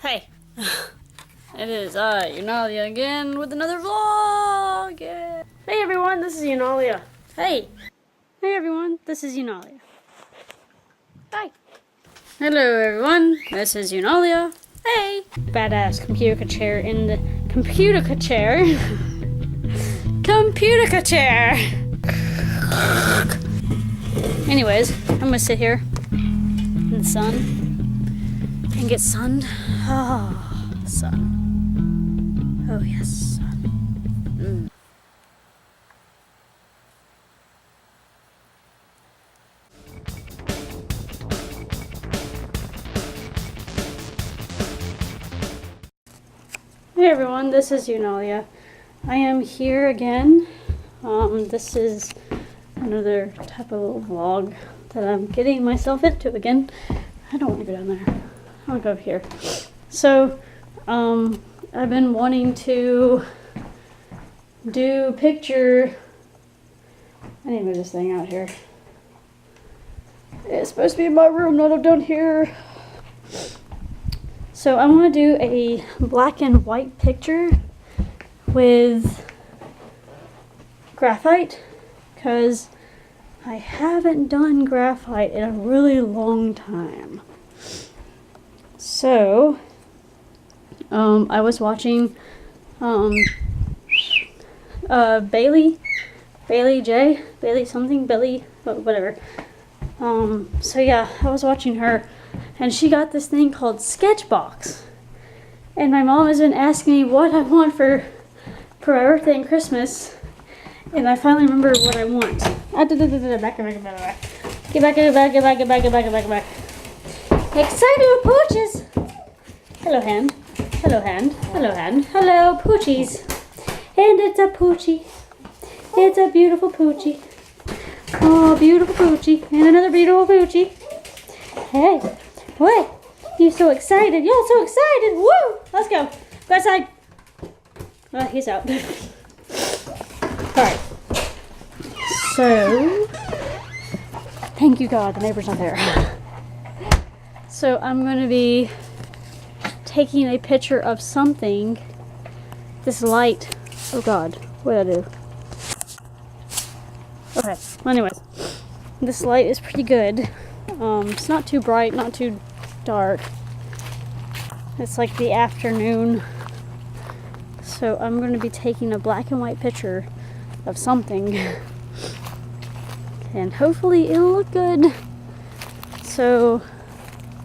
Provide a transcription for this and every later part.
Hey, it is Yunalia again with another vlog. Yeah. Hey everyone, this is Yunalia. Hey. Hey everyone, this is Yunalia. Hi. Hello everyone, this is Yunalia. Hey. Badass computer chair in the computer chair. Computer chair. Anyways, I'm gonna sit here in the sun and get sunned. Oh, sun. Oh yes, sun. Hey everyone, this is Yunalia. I am here again. This is another type of little vlog that I'm getting myself into again. I don't want to go down there. I'll go up here. So, I've been wanting to do picture. I need to move this thing out here. It's supposed to be in my room, not up down here. So I want to do a black and white picture with graphite because I haven't done graphite in a really long time. So I was watching Bailey something, whatever. So yeah, I was watching her. And she got this thing called Sketchbox. And my mom has been asking me what I want for my birthday and Christmas. And I finally remember what I want. Back. Get back. Excited with pooches. Hello, hand. Hello, poochies. And it's a poochie. It's a beautiful poochie. Oh, beautiful poochie. And another beautiful poochie. Hey. What? You're so excited. You're so excited. Woo! Let's go. Go outside. Oh, he's out. Alright. So, thank you God, the neighbor's not there. So, I'm going to be taking a picture of something. This light. Oh God, what did I do? Okay, well, anyways. This light is pretty good. It's not too bright, not too dark. It's like the afternoon. So I'm going to be taking a black and white picture of something. And hopefully it'll look good. So,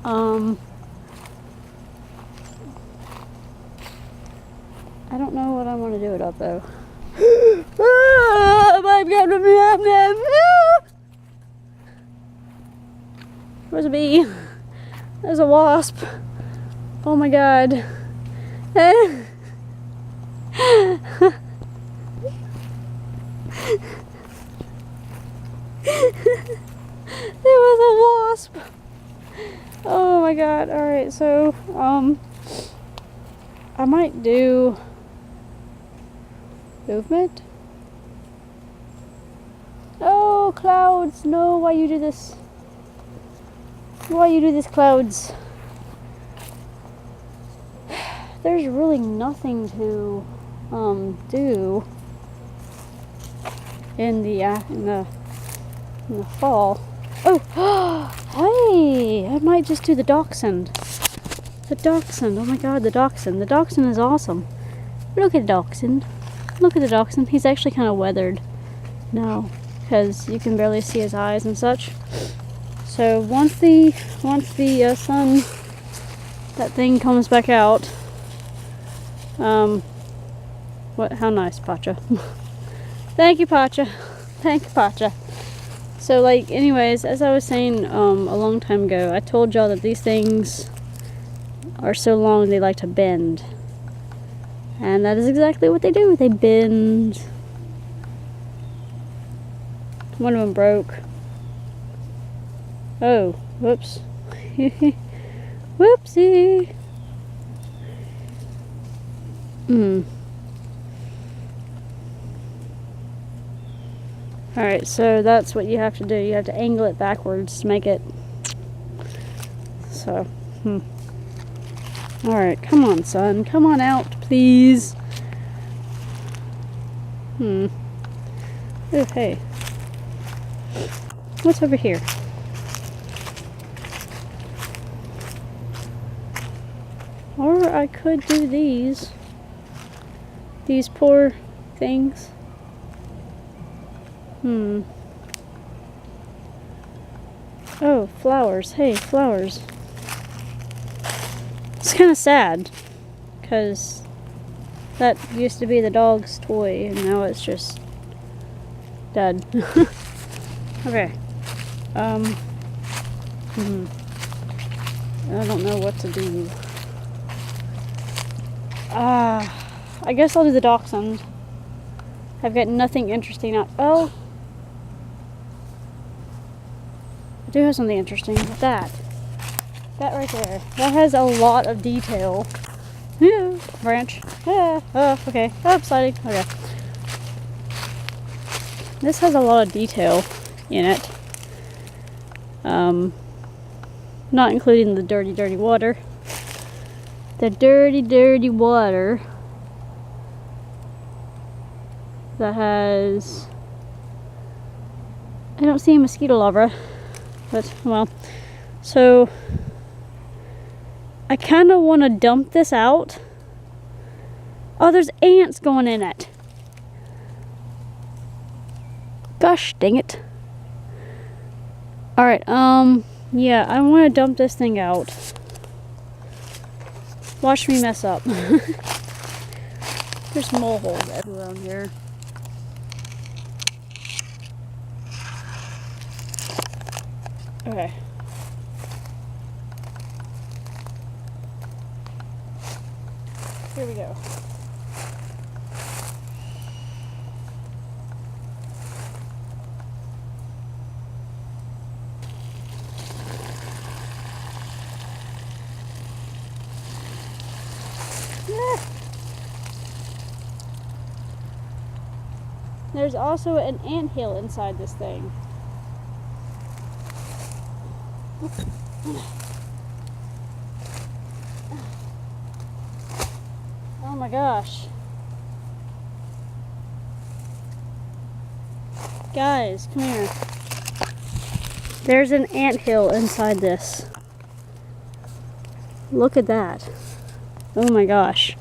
I don't know what I want to do it up though. Where's a bee? There's a wasp. Oh my God. There was a wasp. Oh my God. Alright, so I might do movement. Oh, clouds. No, why you do this? Why you do this, clouds? There's really nothing to do in the fall. Oh, hey! I might just do the dachshund. The dachshund. Oh my God, the dachshund. The dachshund is awesome. Look at the dachshund. Look at the dachshund. He's actually kind of weathered now because you can barely see his eyes and such. So once the sun, that thing comes back out. How nice, Pacha. Thank you, Pacha. Thank you, Pacha. So like, anyways, as I was saying a long time ago, I told y'all that these things are so long they like to bend, and that is exactly what they do. They bend. One of them broke. Oh, whoops. Whoopsie. Alright, so that's what you have to do. You have to angle it backwards to make it. So, Alright, come on, son. Come on out, please. Oh, hey. What's over here? Or I could do these. These poor things. Oh, flowers. Hey, flowers. It's kind of sad, because that used to be the dog's toy, and now it's just dead. Okay. I don't know what to do. I guess I'll do the dachshund. I've got nothing interesting out. Oh, I do have something interesting with that. That right there. That has a lot of detail. Yeah, branch. Yeah. Oh, okay. Oh, sliding. Okay. This has a lot of detail in it. Not including the dirty, dirty water. The dirty, dirty water that has... I don't see a mosquito larva, but well. So I kind of want to dump this out. Oh, there's ants going in it. Gosh dang it. Alright, yeah, I want to dump this thing out. Watch me mess up. There's mole holes everywhere on here. Okay. Here we go. There's also an anthill inside this thing. Oh my gosh. Guys, come here. There's an anthill inside this. Look at that. Oh my gosh.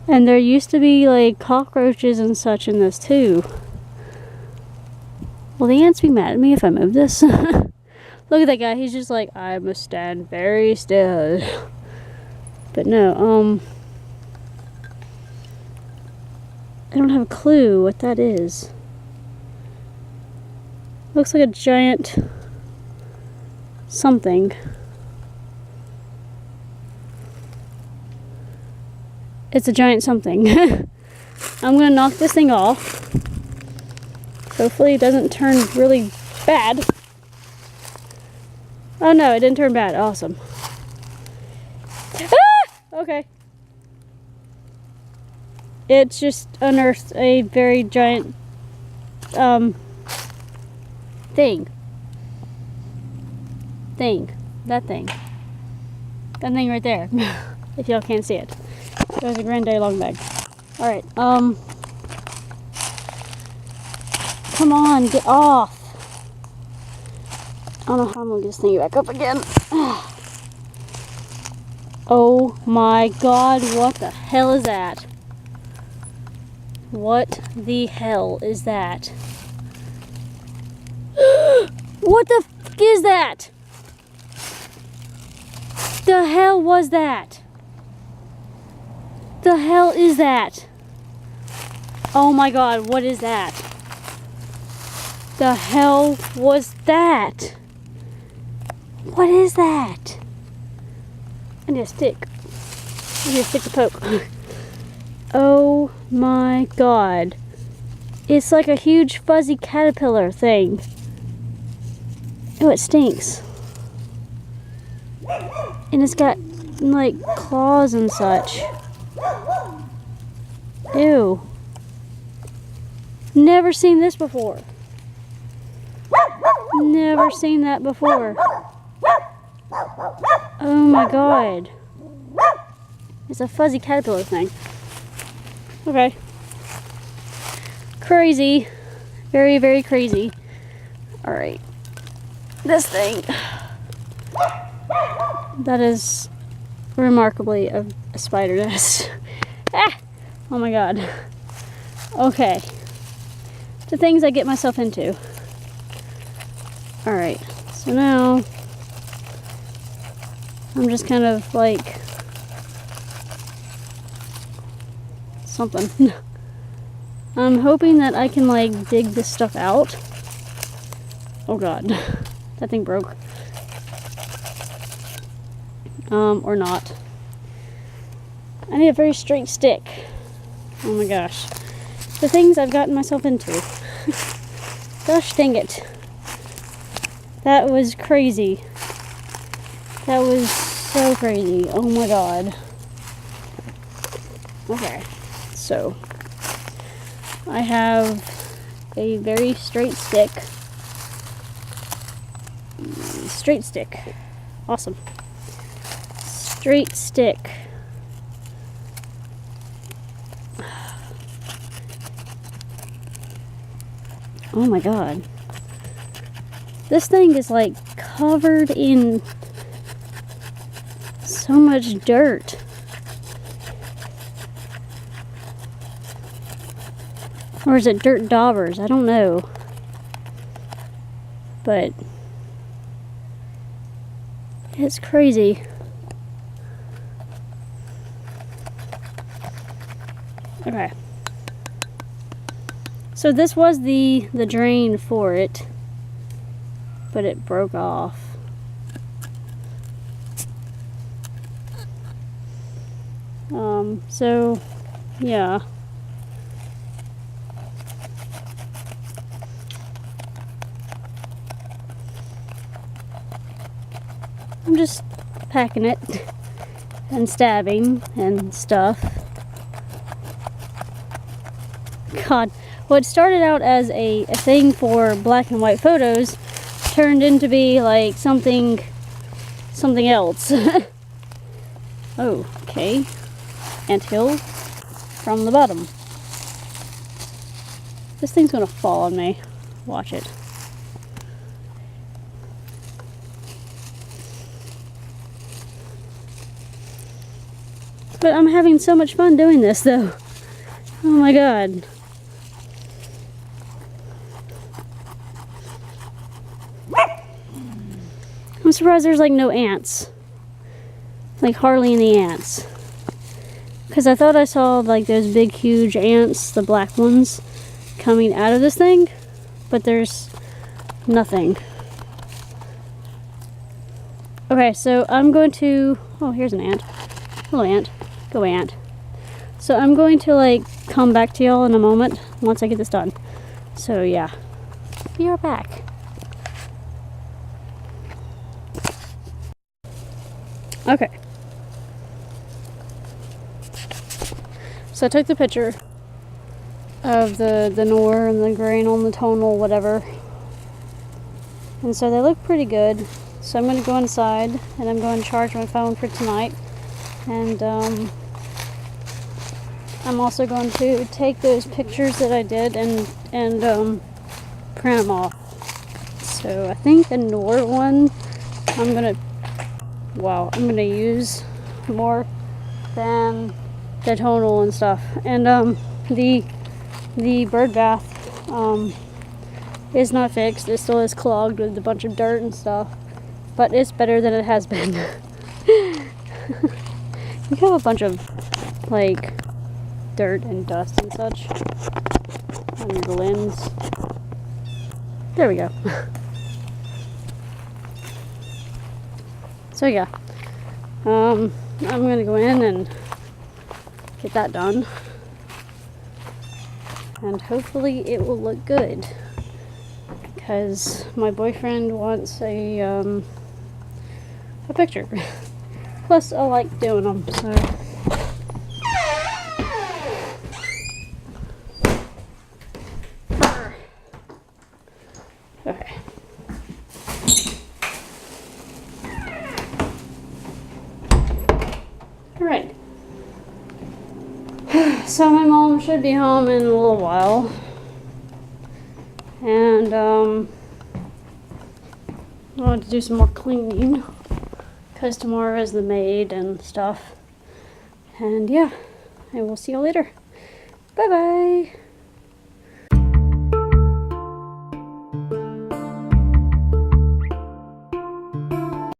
And there used to be like cockroaches and such in this too. Will the ants be mad at me if I move this? Look at that guy. He's just like, I must stand very still. But no, I don't have a clue what that is. Looks like a giant something. It's a giant something. I'm gonna knock this thing off. Hopefully it doesn't turn really bad. Oh no, it didn't turn bad. Awesome. Ah! Okay. It's just unearthed a very giant thing. That thing. That thing right there. If y'all can't see it. There's a Grande Longbag. Alright, come on, get off. I don't know how I'm gonna get this thing back up again. Oh my god, what the hell is that? What the hell is that? What the f is that? The hell was that? The hell is that? Oh my god, what is that? The hell was that? What is that? I need a stick. I need a stick to poke. Oh my god. It's like a huge fuzzy caterpillar thing. Oh, it stinks. And it's got like claws and such. Ew. Never seen this before. Never seen that before. Oh my god. It's a fuzzy caterpillar thing. Okay. Crazy. Very, very crazy. Alright. This thing. That is remarkably a spider nest. Ah! Oh my god. Okay. The things I get myself into. Alright. So now I'm just kind of like something. I'm hoping that I can like dig this stuff out. Oh god. That thing broke. Or not. I need a very straight stick. Oh my gosh. The things I've gotten myself into. Gosh dang it. That was crazy. That was so crazy. Oh my god. Okay. So, I have a very straight stick. Straight stick. Awesome. Straight stick. Oh my god. This thing is like covered in so much dirt. Or is it dirt daubers? I don't know. But it's crazy. Okay. So this was the drain for it, but it broke off. So yeah. I'm just packing it and stabbing and stuff. God, what started out as a thing for black and white photos turned into be like something else. Oh, okay. Anthill from the bottom. This thing's gonna fall on me. Watch it. But I'm having so much fun doing this though. Oh my god. I'm surprised there's like no ants. Like hardly any ants. Because I thought I saw like those big huge ants, the black ones, coming out of this thing. But there's nothing. Okay, so I'm going to... Oh, here's an ant. Hello, ant. Go away, ant. So I'm going to like come back to y'all in a moment once I get this done. So yeah. Be right back. Okay. So I took the picture of the Noir and the grain on the tonal, whatever. And so they look pretty good. So I'm going to go inside and I'm going to charge my phone for tonight. And I'm also going to take those pictures that I did and print them off. So I think the Noir one I'm going to use more than the tonal and stuff. And the bird bath is not fixed. It still is clogged with a bunch of dirt and stuff, but it's better than it has been. You have a bunch of like dirt and dust and such on your lens. There we go. So yeah, I'm gonna go in and get that done, and hopefully it will look good, because my boyfriend wants a picture. Plus I like doing them, so. Okay. Alright, So my mom should be home in a little while. And I want to do some more cleaning because tomorrow is the maid and stuff. And yeah, I will see you later. Bye bye.